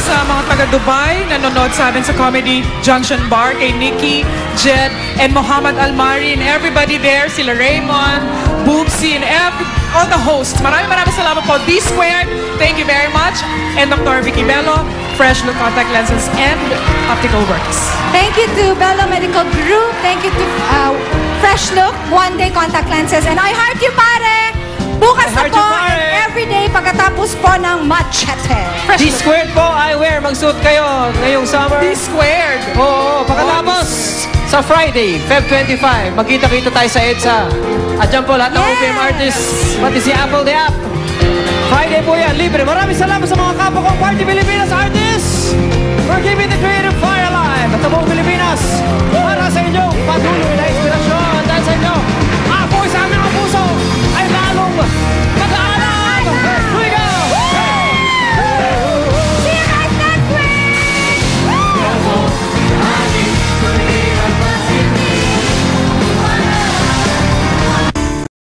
sa mga taga-Dubai nanonood sa amin sa Comedy Junction Bar, kay Nikki, Jed, and Muhammad Almari, and everybody there, sila Raymond, Boobsy, and all the hosts. Maraming salamat po. D-Squared, thank you very much. And Dr. Vicky Bello, Fresh Look Contact Lenses and Optical Works. Thank you to Bello Medical Group. Thank you to Fresh Look, One Day Contact Lenses. And I Heart You, pare! Bukas na po, and everyday pagkatapos po ng Machete. D-Squared po, eyewear. Mag-suit kayo ngayong summer. D-Squared. Oo, pagkatapos sa Friday, Feb 25, magkita-kita tayo sa EDSA. At dyan po lahat ng OPM artists, pati si Apple the App. Friday po yan, libre. Maraming salamat sa mga kapwa kong Party Pilipinas artists. We're keeping the creative fire alive at sa buong Pilipinas. Para sa inyo, patuloy na inspirasyon. Dahil sa inyo, apoy sa aming mga puso ay lalong